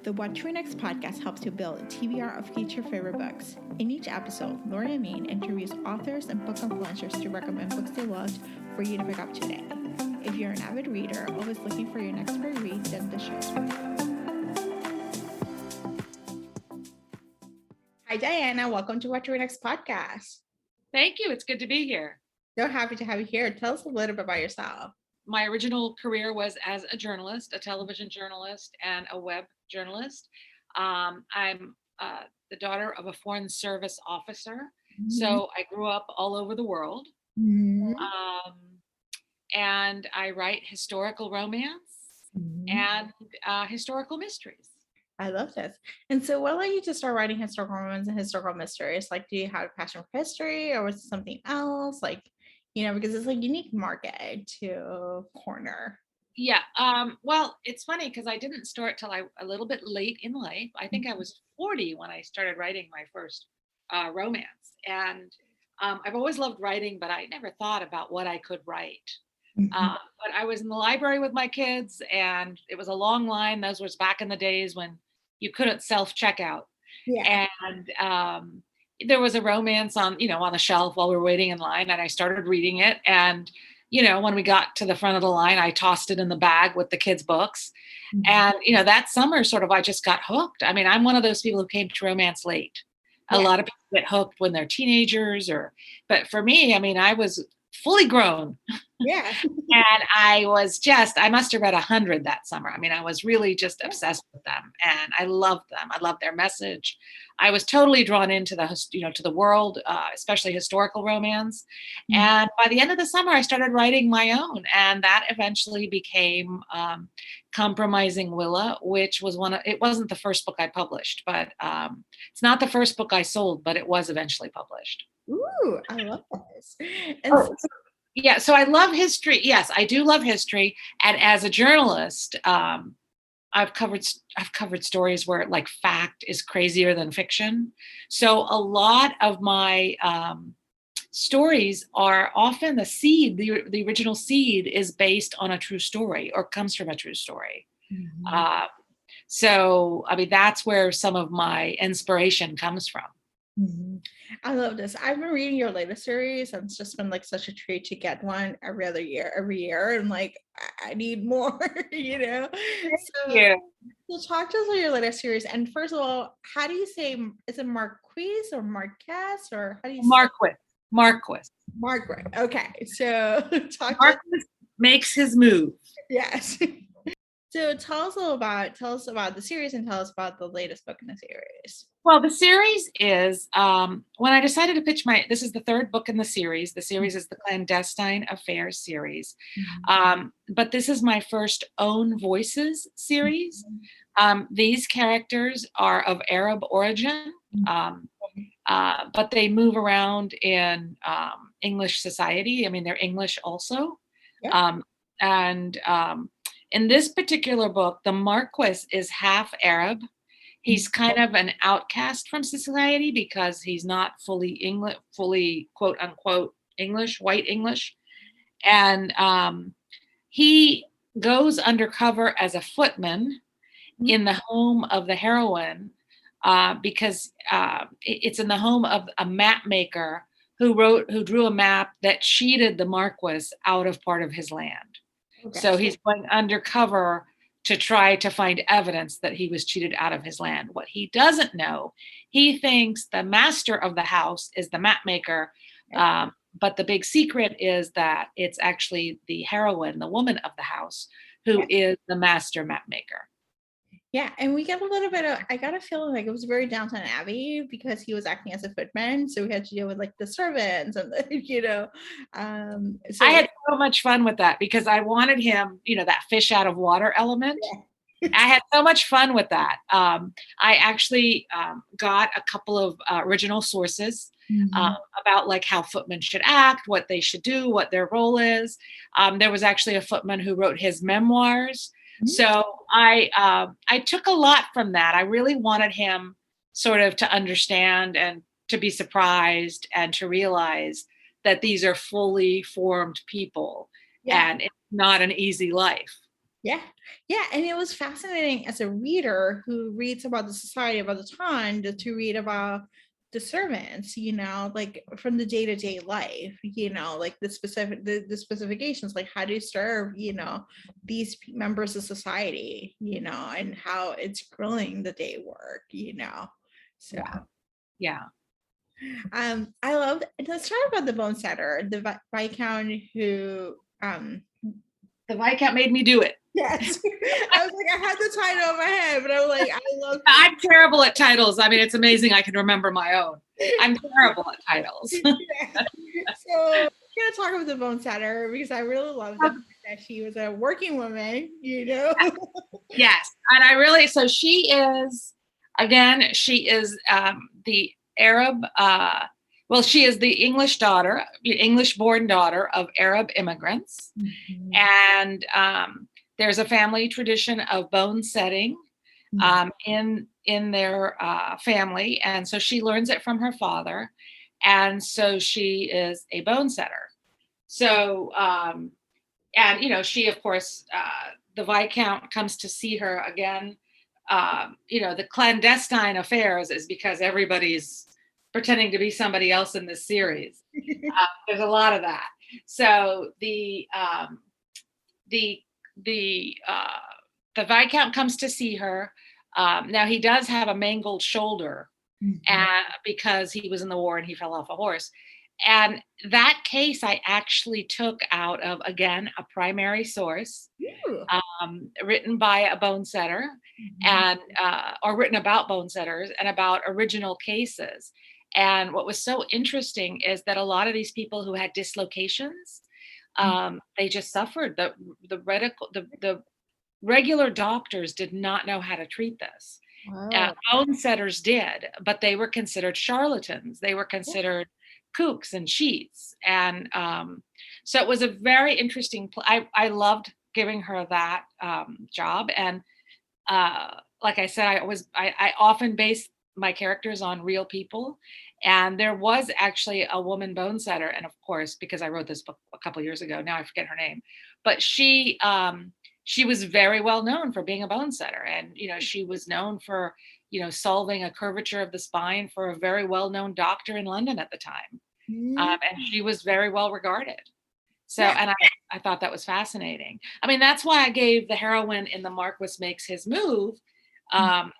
The What to Read Next podcast helps you build a TBR of future favorite books. In each episode, Lori and Mean interviews authors and book influencers to recommend books they loved for you to pick up today. If you're an avid reader, always looking for your next great read, then the show's for you. Hi, Diana. Welcome to What to Read Next podcast. Thank you. It's good to be here. So happy to have you here. Tell us a little bit about yourself. My original career was as a journalist, a television journalist, and a web journalist. I'm the daughter of a foreign service officer, so I grew up all over the world. And I write historical romance and historical mysteries. I love this. And so what led you to start writing historical romance and historical mysteries? Like, do you have a passion for history, or was it something else? Like, because it's like unique market to corner. Yeah. Well, it's funny because I didn't start till a little bit late in life. I think I was 40 when I started writing my first romance. And I've always loved writing, but I never thought about what I could write. But I was in the library with my kids, and it was a long line. Those was back in the days when you couldn't self-checkout. Yeah. And there was a romance on the shelf while we were waiting in line, and I started reading it. And when we got to the front of the line, I tossed it in the bag with the kids' books. And, that summer I just got hooked. I mean, I'm one of those people who came to romance late. Yeah. A lot of people get hooked when they're teenagers but for me, I mean, I was fully grown. Yeah. And I must have read 100 that summer. I mean, I was really just obsessed with them, and I loved them. I loved their message. I was totally drawn into to the world, especially historical romance. And by the end of the summer, I started writing my own, and that eventually became Compromising Willa, which was it wasn't the first book I published, but it's not the first book I sold, but it was eventually published. Ooh, I love this. Yeah, so I love history. Yes, I do love history. And as a journalist, I've covered stories where like fact is crazier than fiction. So a lot of my stories are often the seed, the original seed is based on a true story or comes from a true story. So, I mean, that's where some of my inspiration comes from. I love this. I've been reading your latest series, and it's just been like such a treat to get one every year. And like, I need more, So talk to us about your latest series. And first of all, how do you say, is it Marquise or Marquess, or how do you say Marquess. Margaret. Okay. So Marquess Makes His Move. Yes. So tell us about the series, and tell us about the latest book in the series. Well, the series is, when I decided to pitch this is the third book in the series. The series is the Clandestine Affair series. But this is my first OwnVoices series. These characters are of Arab origin, but they move around in English society. I mean, they're English also. Yeah. In this particular book, the Marquess is half Arab. He's kind of an outcast from society because he's not fully quote unquote English, white English. And he goes undercover as a footman in the home of the heroine because it's in the home of a map maker who drew a map that cheated the Marquess out of part of his land. Okay. So he's going undercover to try to find evidence that he was cheated out of his land. What he doesn't know, he thinks the master of the house is the map maker, but the big secret is that it's actually the heroine, the woman of the house, who is the master map maker. Yeah, and we get a little bit of, I got a feeling like it was very Downton Abbey because he was acting as a footman, so we had to deal with like the servants and I had so much fun with that because I wanted him, that fish out of water element. Yeah. I had so much fun with that. I actually got a couple of original sources about like how footmen should act, what they should do, what their role is. There was actually a footman who wrote his memoirs. So I took a lot from that. I really wanted him sort of to understand and to be surprised and to realize that these are fully formed people and it's not an easy life. Yeah. Yeah. And it was fascinating as a reader who reads about the society about the time to read about the servants, like from the day-to-day life, like the specifications, like how do you serve, these members of society, and how it's grilling the day work, So Yeah. Yeah. I love, let's talk about the bone setter, the Viscount who The Viscount made me do it. yes. I was like, I had the title in my head, but I was like, I love. I'm terrible at titles. I mean, it's amazing I can remember my own. I'm terrible at titles. Yeah. So we're gonna talk about the bone setter because I really love the fact that she was a working woman, Yes. And I really, so she is, again, she is the Arab, well, she is the English daughter, English born daughter of Arab immigrants. Mhm. And there's a family tradition of bone setting in their family. And so she learns it from her father. And so she is a bone setter. So, and, she, of course, the Viscount comes to see her again. The Clandestine Affairs is because everybody's pretending to be somebody else in this series. There's a lot of that. So the Viscount comes to see her. Now he does have a mangled shoulder because he was in the war and he fell off a horse. And that case I actually took out of, again, a primary source written by a bone setter and or written about bone setters and about original cases. And what was so interesting is that a lot of these people who had dislocations, they just suffered. The regular doctors did not know how to treat this. Wow. Bone setters did, but they were considered charlatans. They were considered kooks and cheats. And so it was a very interesting, I loved giving her that job. And like I said, I often base my characters on real people. And there was actually a woman bone setter. And of course, because I wrote this book a couple of years ago, now I forget her name, but she was very well known for being a bone setter. And, she was known for, solving a curvature of the spine for a very well-known doctor in London at the time. And she was very well regarded. So, and I thought that was fascinating. I mean, that's why I gave the heroine in The Marquess Makes His Move. I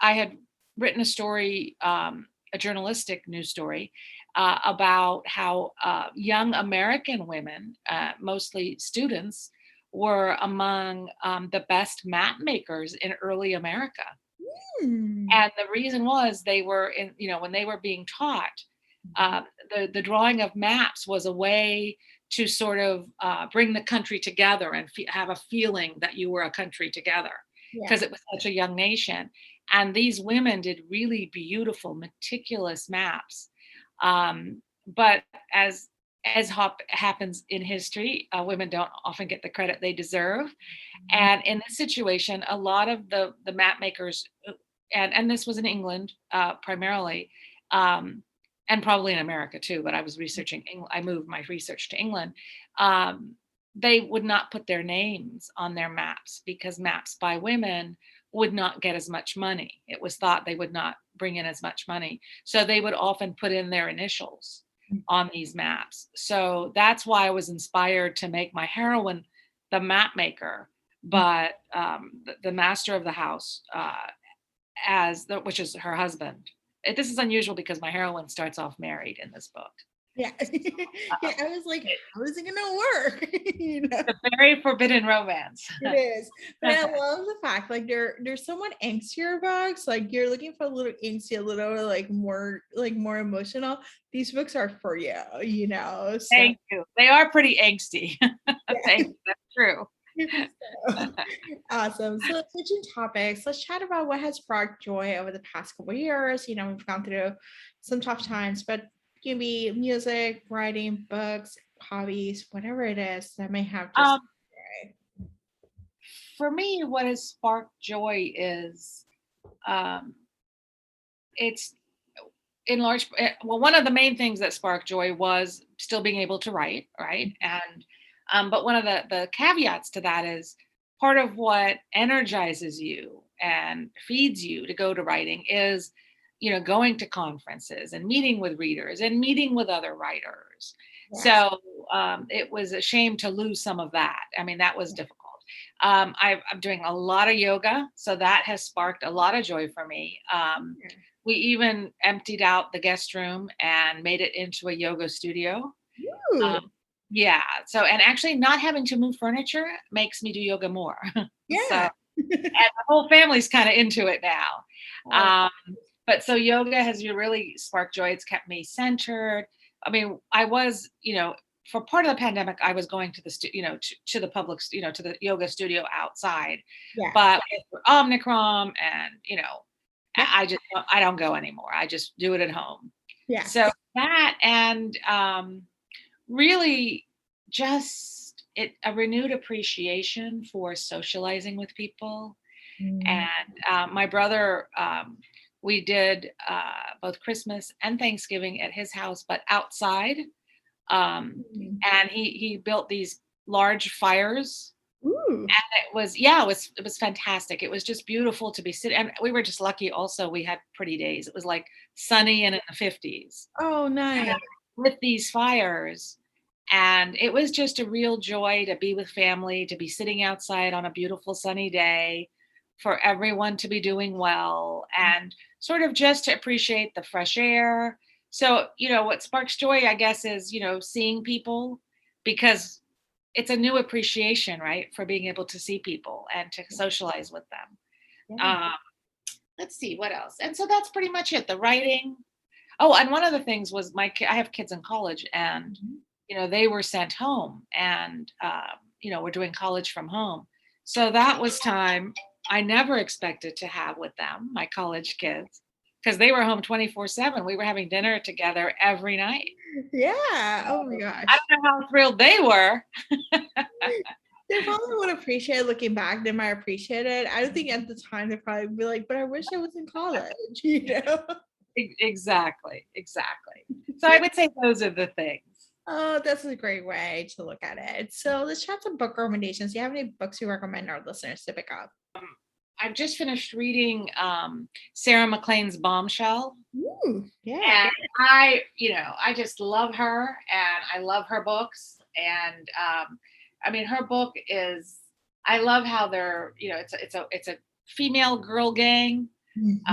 had written a story, a journalistic news story, about how young American women, mostly students, were among the best map makers in early America. And the reason was they were when they were being taught, the drawing of maps was a way to sort of bring the country together and have a feeling that you were a country together because it was such a young nation. And these women did really beautiful, meticulous maps. But as happens in history, women don't often get the credit they deserve. And in this situation, a lot of the map makers, and this was in England primarily, and probably in America too, but I was researching, I moved my research to England. They would not put their names on their maps because maps by women would not get as much money. It was thought they would not bring in as much money. So they would often put in their initials on these maps. So that's why I was inspired to make my heroine the map maker, but the master of the house, which is her husband. This is unusual because my heroine starts off married in this book. Yeah. Yeah, I was like, how is it gonna work? It's a very forbidden romance. It is. But I love the fact like there's somewhat angstier books. Like you're looking for a little angsty, a little more emotional. These books are for you, So. Thank you. They are pretty angsty. Thank you. That's true. So, awesome. So switching topics, let's chat about what has sparked joy over the past couple of years. We've gone through some tough times, but it can be music, writing, books, hobbies, whatever it is that may have just joy. For me, what has sparked joy is it's in large, well, one of the main things that sparked joy was still being able to write, right? And but one of the caveats to that is part of what energizes you and feeds you to go to writing is, going to conferences and meeting with readers and meeting with other writers. Yeah. So it was a shame to lose some of that. I mean, that was difficult. I'm doing a lot of yoga, so that has sparked a lot of joy for me. We even emptied out the guest room and made it into a yoga studio. Yeah. So, and actually not having to move furniture makes me do yoga more. Yeah. So, and the whole family's kind of into it now. But so yoga has really sparked joy. It's kept me centered. I mean, I was, for part of the pandemic, I was going to the, to the public, to the yoga studio outside. Yeah. But with Omicron and, I don't go anymore. I just do it at home. Yeah. So that, and really just a renewed appreciation for socializing with people. And my brother, we did both Christmas and Thanksgiving at his house, but outside. And he built these large fires. And it was fantastic. It was just beautiful to be sitting. And we were just lucky also. We had pretty days. It was like sunny and in the 50s. Oh, nice. And with these fires. And it was just a real joy to be with family, to be sitting outside on a beautiful sunny day, for everyone to be doing well, and sort of just to appreciate the fresh air. So, what sparks joy, I guess, is, seeing people, because it's a new appreciation, right, for being able to see people and to socialize with them. Yeah. Let's see, what else? And so that's pretty much it. The writing. Oh, and one of the things was I have kids in college, and, they were sent home, and, we're doing college from home. So that was time I never expected to have with them, my college kids, because they were home 24/7. We were having dinner together every night. Yeah. Oh my gosh. I don't know how thrilled they were. They probably would appreciate it. Looking back, they might appreciate it. I don't think at the time they'd probably be like, but I wish I was in college, Exactly. So I would say those are the things. Oh, that's a great way to look at it. So let's chat some book recommendations. Do you have any books you recommend our listeners to pick up? I've just finished reading Sarah MacLean's Bombshell. Yeah. And I just love her, and I love her books. And I mean, her book is, I love how they're, it's a female girl gang, and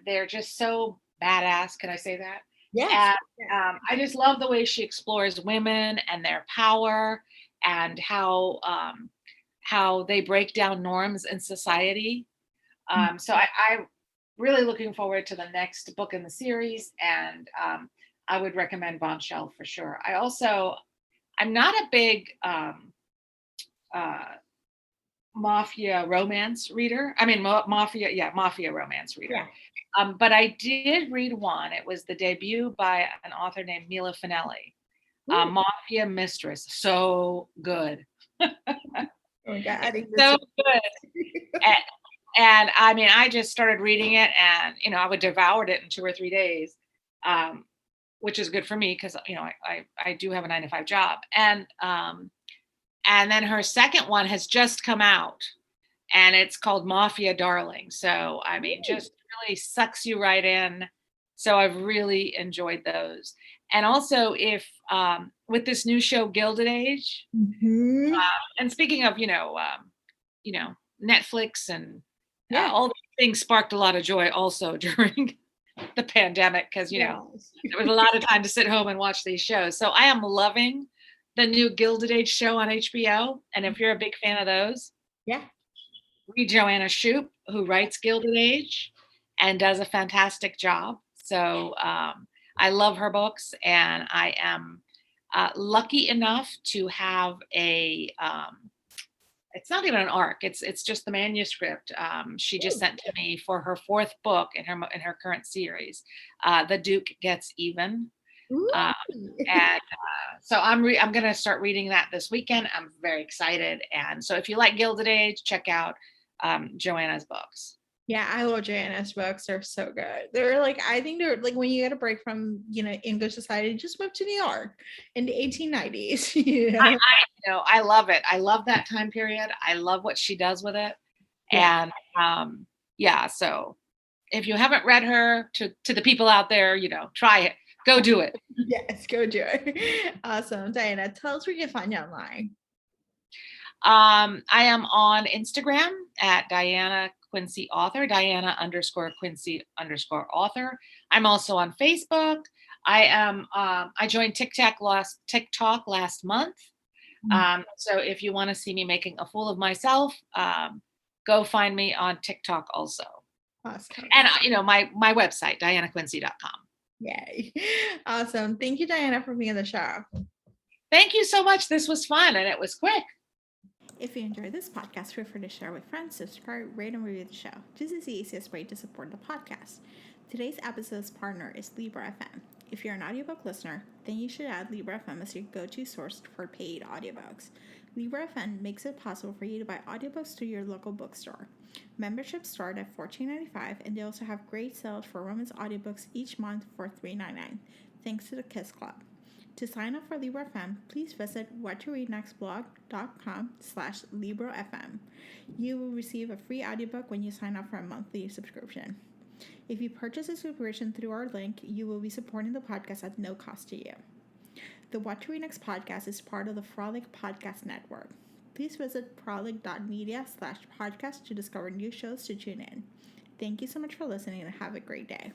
they're just so badass. Can I say that? Yeah. And I just love the way she explores women and their power, and how they break down norms in society. So I'm really looking forward to the next book in the series, and I would recommend Bombshell for sure. I'm not a big mafia romance reader. I mean, mafia romance reader. Yeah. But I did read one. It was the debut by an author named Mila Finelli, Mafia Mistress. So good. Oh my God. So good. And I mean, I just started reading it, and, I would devoured it in 2 or 3 days, which is good for me because, I do have a 9-to-5 job. And then her second one has just come out, and it's called Mafia Darling. So, I mean, just really sucks you right in. So I've really enjoyed those. And also, if with this new show, Gilded Age, and speaking of, Netflix and all these things sparked a lot of joy also during the pandemic, because, there was a lot of time to sit home and watch these shows. So I am loving the new Gilded Age show on HBO. And if you're a big fan of those, read Joanna Shoup, who writes Gilded Age and does a fantastic job. So I love her books, and I am lucky enough to have it's not even an arc. It's just the manuscript. She just sent to me for her 4th book in her current series. The Duke Gets Even. So I'm going to start reading that this weekend. I'm very excited. And so if you like Gilded Age, check out Joanna's books. Yeah, I love Diana's books. They're so good. They're like, I think they're like when you get a break from, English society, just move to New York in the 1890s, I love it. I love that time period. I love what she does with it. Yeah. And yeah, so if you haven't read her, to the people out there, try it. Go do it. Yes, go do it. Awesome. Diana, tell us where you can find you online. I am on Instagram at Diana Quincy Author, Diana_Quincy_author. I'm also on Facebook. I joined TikTok last month. So if you want to see me making a fool of myself, go find me on TikTok also. Awesome. And my website, dianaquincy.com. Yay. Awesome. Thank you, Diana, for being on the show. Thank you so much. This was fun and it was quick. If you enjoyed this podcast, feel free to share with friends, subscribe, rate, and review the show. This is the easiest way to support the podcast. Today's episode's partner is Libra FM. If you're an audiobook listener, then you should add Libra FM as your go-to source for paid audiobooks. Libra FM makes it possible for you to buy audiobooks through your local bookstore. Memberships start at $14.95, and they also have great sales for romance audiobooks each month for $3.99, thanks to the Kiss Club. To sign up for Libra FM, please visit whattoreadnextblog.com/LibraFM. You will receive a free audiobook when you sign up for a monthly subscription. If you purchase a subscription through our link, you will be supporting the podcast at no cost to you. The What to Read Next podcast is part of the Frolic Podcast Network. Please visit frolic.media/podcast to discover new shows to tune in. Thank you so much for listening and have a great day.